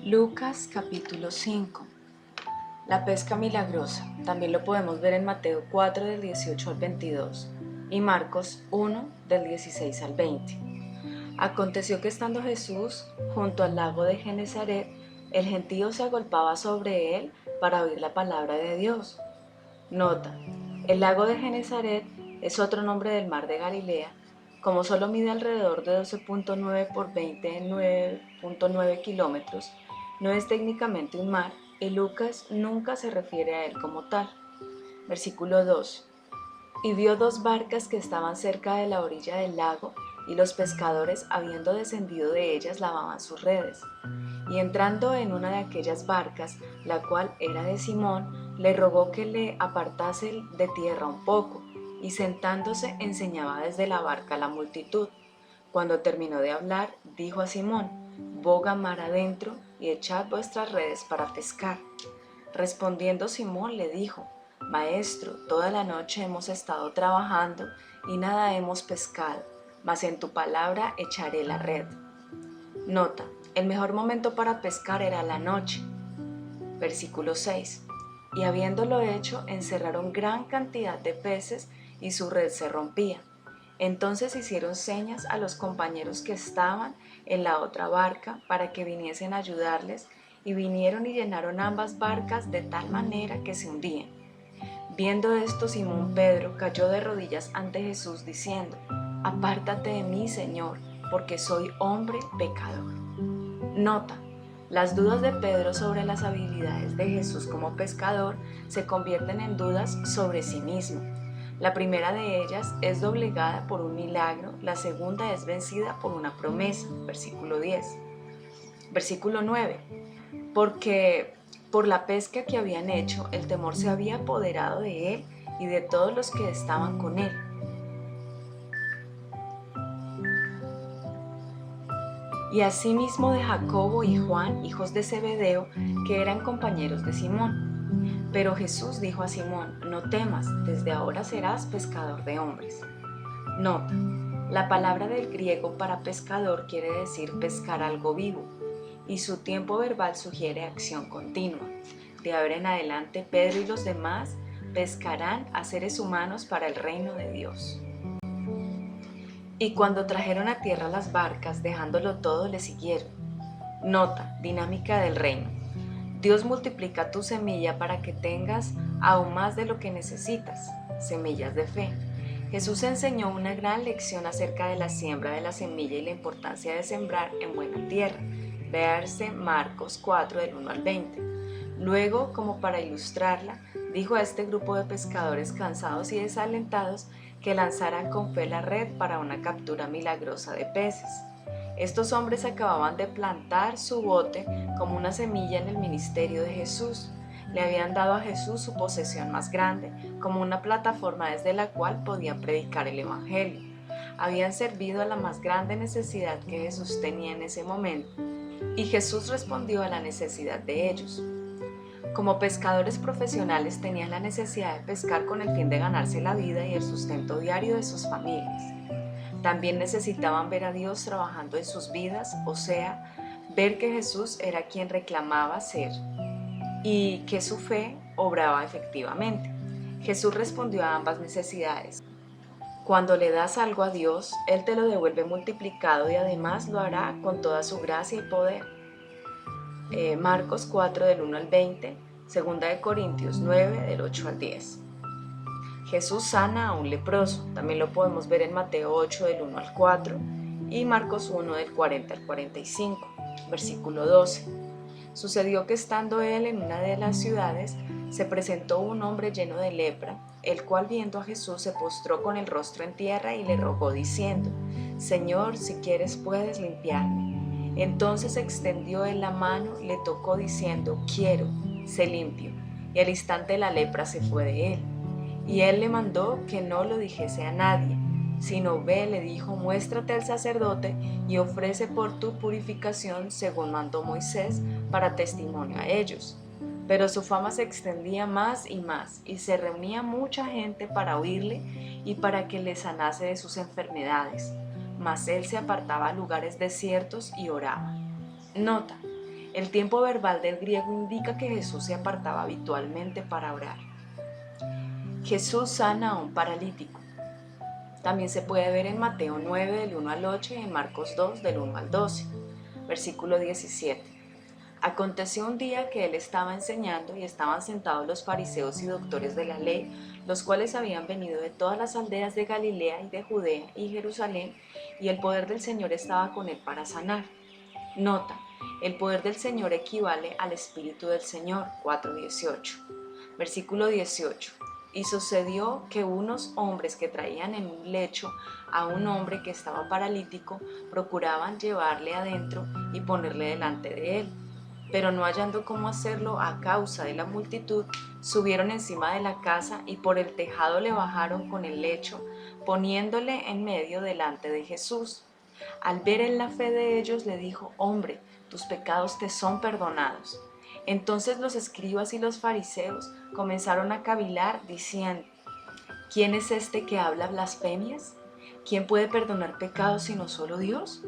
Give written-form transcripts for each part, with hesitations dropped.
Lucas capítulo 5. La pesca milagrosa. También lo podemos ver en Mateo 4 del 18 al 22 y Marcos 1 del 16 al 20. Aconteció que estando Jesús junto al lago de Genesaret, el gentío se agolpaba sobre él para oír la palabra de Dios. Nota: el lago de Genesaret es otro nombre del mar de Galilea. Como solo mide alrededor de 12.9 por 29.9 kilómetros, no es técnicamente un mar y Lucas nunca se refiere a él como tal. Versículo 2. Y vio dos barcas que estaban cerca de la orilla del lago, y los pescadores, habiendo descendido de ellas, lavaban sus redes. Y entrando en una de aquellas barcas, la cual era de Simón, le rogó que le apartase de tierra un poco, y sentándose enseñaba desde la barca a la multitud. Cuando terminó de hablar, dijo a Simón: boga mar adentro y echad vuestras redes para pescar. Respondiendo Simón le dijo: Maestro, toda la noche hemos estado trabajando y nada hemos pescado, mas en tu palabra echaré la red. Nota: el mejor momento para pescar era la noche. Versículo 6. Y habiéndolo hecho, encerraron gran cantidad de peces y su red se rompía. Entonces hicieron señas a los compañeros que estaban en la otra barca para que viniesen a ayudarles, y vinieron y llenaron ambas barcas de tal manera que se hundían. Viendo esto, Simón Pedro cayó de rodillas ante Jesús diciendo: Apártate de mí, Señor, porque soy hombre pecador. Nota: las dudas de Pedro sobre las habilidades de Jesús como pescador se convierten en dudas sobre sí mismo. La primera de ellas es doblegada por un milagro, la segunda es vencida por una promesa. Versículo 10. Versículo 9. Porque por la pesca que habían hecho, el temor se había apoderado de él y de todos los que estaban con él. Y asimismo de Jacobo y Juan, hijos de Zebedeo, que eran compañeros de Simón. Pero Jesús dijo a Simón: no temas, desde ahora serás pescador de hombres. Nota: la palabra del griego para pescador quiere decir pescar algo vivo, y su tiempo verbal sugiere acción continua. De ahora en adelante, Pedro y los demás pescarán a seres humanos para el reino de Dios. Y cuando trajeron a tierra las barcas, dejándolo todo, le siguieron. Nota: dinámica del reino. Dios multiplica tu semilla para que tengas aún más de lo que necesitas. Semillas de fe. Jesús enseñó una gran lección acerca de la siembra de la semilla y la importancia de sembrar en buena tierra. Véase Marcos 4 del 1 al 20. Luego, como para ilustrarla, dijo a este grupo de pescadores cansados y desalentados que lanzaran con fe la red para una captura milagrosa de peces. Estos hombres acababan de plantar su bote como una semilla en el ministerio de Jesús. Le habían dado a Jesús su posesión más grande, como una plataforma desde la cual podían predicar el Evangelio. Habían servido a la más grande necesidad que Jesús tenía en ese momento, y Jesús respondió a la necesidad de ellos. Como pescadores profesionales tenían la necesidad de pescar con el fin de ganarse la vida y el sustento diario de sus familias. También necesitaban ver a Dios trabajando en sus vidas, o sea, ver que Jesús era quien reclamaba ser y que su fe obraba efectivamente. Jesús respondió a ambas necesidades. Cuando le das algo a Dios, Él te lo devuelve multiplicado y además lo hará con toda su gracia y poder. Marcos 4 del 1 al 20, 2 de Corintios 9 del 8 al 10. Jesús sana a un leproso, también lo podemos ver en Mateo 8 del 1 al 4 y Marcos 1 del 40 al 45, versículo 12. Sucedió que estando él en una de las ciudades, se presentó un hombre lleno de lepra, el cual viendo a Jesús se postró con el rostro en tierra y le rogó diciendo: Señor, si quieres puedes limpiarme. Entonces extendió él la mano, le tocó diciendo: quiero, sé limpio. Y al instante la lepra se fue de él. Y él le mandó que no lo dijese a nadie, sino ve, le dijo: muéstrate al sacerdote y ofrece por tu purificación según mandó Moisés, para testimonio a ellos. Pero su fama se extendía más y más, y se reunía mucha gente para oírle y para que le sanase de sus enfermedades. Mas él se apartaba a lugares desiertos y oraba. Nota: El tiempo verbal del griego indica que Jesús se apartaba habitualmente para orar. Jesús sana a un paralítico. También se puede ver en Mateo 9 del 1 al 8 y en Marcos 2 del 1 al 12. Versículo 17. Aconteció un día que él estaba enseñando y estaban sentados los fariseos y doctores de la ley, los cuales habían venido de todas las aldeas de Galilea y de Judea y Jerusalén, y el poder del Señor estaba con él para sanar. Nota, el poder del Señor equivale al Espíritu del Señor, 4:18. Versículo 18. Y sucedió que unos hombres que traían en un lecho a un hombre que estaba paralítico procuraban llevarle adentro y ponerle delante de él. Pero no hallando cómo hacerlo a causa de la multitud, subieron encima de la casa y por el tejado le bajaron con el lecho, poniéndole en medio delante de Jesús. Al ver en la fe de ellos, le dijo: Hombre, tus pecados te son perdonados. Entonces los escribas y los fariseos comenzaron a cavilar, diciendo: ¿Quién es este que habla blasfemias? ¿Quién puede perdonar pecados sino solo Dios?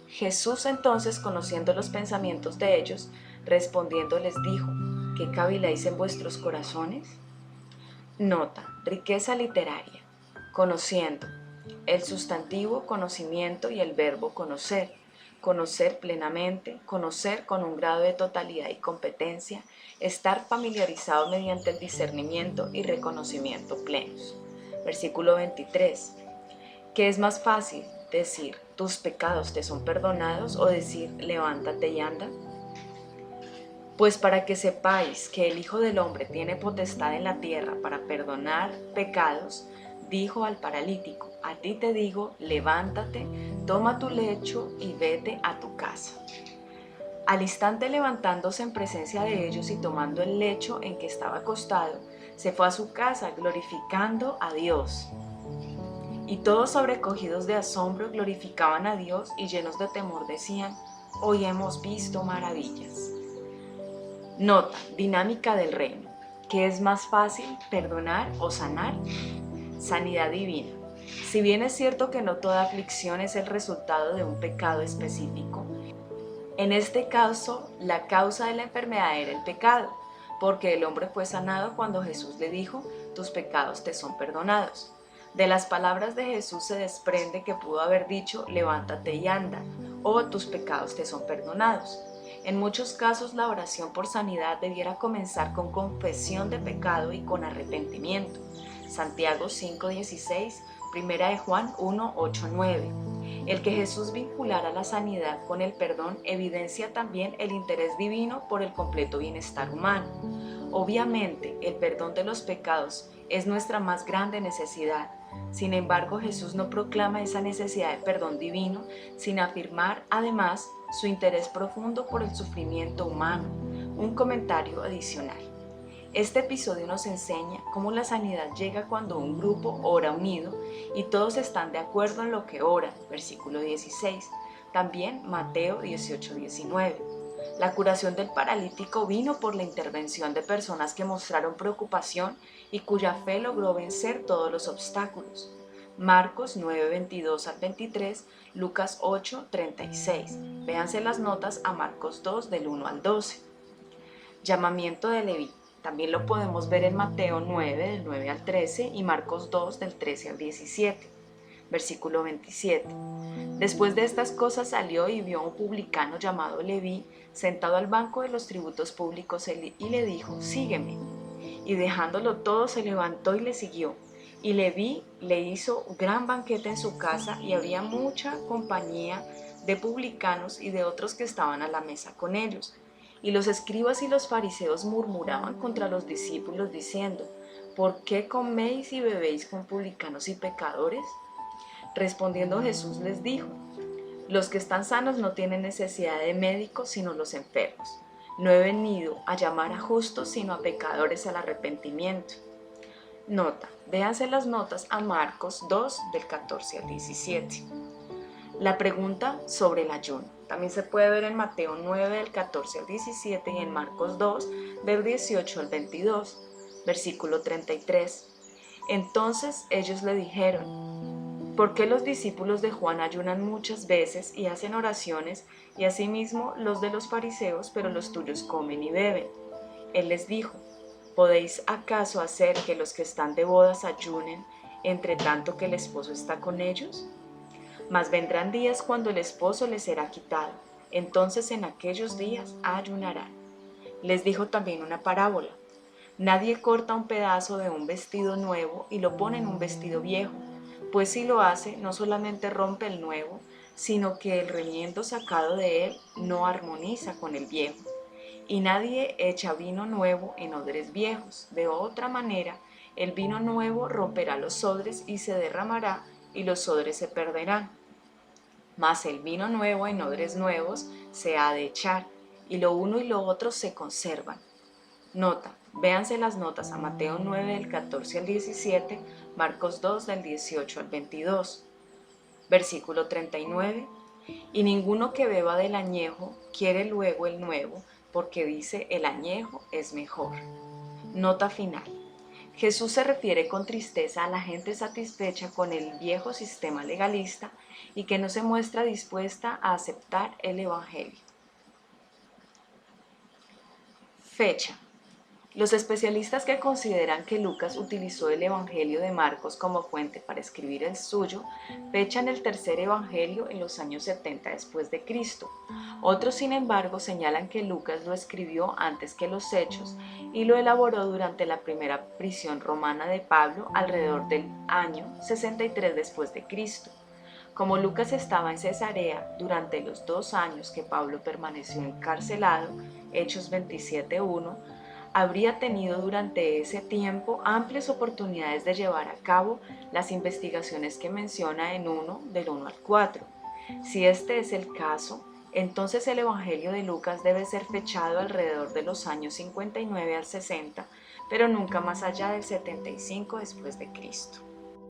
Jesús entonces, conociendo los pensamientos de ellos, respondiendo les dijo: ¿Qué caviláis en vuestros corazones? Nota, riqueza literaria. Conociendo. El sustantivo conocimiento y el verbo conocer. Conocer plenamente, conocer con un grado de totalidad y competencia, estar familiarizado mediante el discernimiento y reconocimiento plenos. Versículo 23. ¿Qué es más fácil? Decir, tus pecados te son perdonados, o decir, levántate y anda. Pues para que sepáis que el Hijo del Hombre tiene potestad en la tierra para perdonar pecados, dijo al paralítico: a ti te digo, levántate, toma tu lecho y vete a tu casa. Al instante, levantándose en presencia de ellos y tomando el lecho en que estaba acostado, se fue a su casa glorificando a Dios. Y todos, sobrecogidos de asombro, glorificaban a Dios y llenos de temor decían: hoy hemos visto maravillas. Nota, dinámica del reino. ¿Qué es más fácil, perdonar o sanar? Sanidad divina. Si bien es cierto que no toda aflicción es el resultado de un pecado específico, en este caso la causa de la enfermedad era el pecado, porque el hombre fue sanado cuando Jesús le dijo: tus pecados te son perdonados. De las palabras de Jesús se desprende que pudo haber dicho: levántate y anda, o tus pecados te son perdonados. En muchos casos la oración por sanidad debiera comenzar con confesión de pecado y con arrepentimiento. Santiago 5:16, Primera de Juan 1:8-9. El que Jesús vinculara la sanidad con el perdón evidencia también el interés divino por el completo bienestar humano. Obviamente, el perdón de los pecados es nuestra más grande necesidad. Sin embargo, Jesús no proclama esa necesidad de perdón divino sin afirmar, además, su interés profundo por el sufrimiento humano. Un comentario adicional. Este episodio nos enseña cómo la sanidad llega cuando un grupo ora unido y todos están de acuerdo en lo que oran, versículo 16. También Mateo 18:19. La curación del paralítico vino por la intervención de personas que mostraron preocupación y cuya fe logró vencer todos los obstáculos. Marcos 9:22-23, Lucas 8:36. Véanse las notas a Marcos 2 del 1 al 12. Llamamiento de Leví. También lo podemos ver en Mateo 9 del 9 al 13 y Marcos 2 del 13 al 17. Versículo 27. Después de estas cosas salió y vio a un publicano llamado Leví sentado al banco de los tributos públicos y le dijo: sígueme. Y dejándolo todo se levantó y le siguió. Y Leví le hizo gran banquete en su casa, y había mucha compañía de publicanos y de otros que estaban a la mesa con ellos. Y los escribas y los fariseos murmuraban contra los discípulos diciendo: ¿por qué coméis y bebéis con publicanos y pecadores? Respondiendo Jesús les dijo: los que están sanos no tienen necesidad de médicos sino los enfermos. No he venido a llamar a justos sino a pecadores al arrepentimiento. Nota, véanse las notas a Marcos 2 del 14 al 17. La pregunta sobre el ayuno también se puede ver en Mateo 9 del 14 al 17 y en Marcos 2 del 18 al 22, versículo 33. Entonces ellos le dijeron: por qué los discípulos de Juan ayunan muchas veces y hacen oraciones, y asimismo los de los fariseos, pero los tuyos comen y beben? Él les dijo: ¿podéis acaso hacer que los que están de bodas ayunen, entre tanto que el esposo está con ellos? Mas vendrán días cuando el esposo les será quitado, entonces en aquellos días ayunarán. Les dijo también una parábola: nadie corta un pedazo de un vestido nuevo y lo pone en un vestido viejo, pues si lo hace, no solamente rompe el nuevo, sino que el remiendo sacado de él no armoniza con el viejo. Y nadie echa vino nuevo en odres viejos, de otra manera el vino nuevo romperá los odres y se derramará, y los odres se perderán. Mas el vino nuevo en odres nuevos se ha de echar, y lo uno y lo otro se conservan. Nota: véanse las notas a Mateo 9 del 14 al 17, Marcos 2 del 18 al 22. Versículo 39. Y ninguno que beba del añejo quiere luego el nuevo, porque dice: el añejo es mejor. Nota final: Jesús se refiere con tristeza a la gente satisfecha con el viejo sistema legalista y que no se muestra dispuesta a aceptar el Evangelio. Fecha: los especialistas que consideran que Lucas utilizó el Evangelio de Marcos como fuente para escribir el suyo, fechan el tercer Evangelio en los años 70 después de Cristo. Otros, sin embargo, señalan que Lucas lo escribió antes que los Hechos y lo elaboró durante la primera prisión romana de Pablo alrededor del año 63 después de Cristo. Como Lucas estaba en Cesarea durante los 2 años que Pablo permaneció encarcelado, Hechos 27:1, habría tenido durante ese tiempo amplias oportunidades de llevar a cabo las investigaciones que menciona en 1 del 1 al 4. Si este es el caso, entonces el Evangelio de Lucas debe ser fechado alrededor de los años 59 al 60, pero nunca más allá del 75 después de Cristo.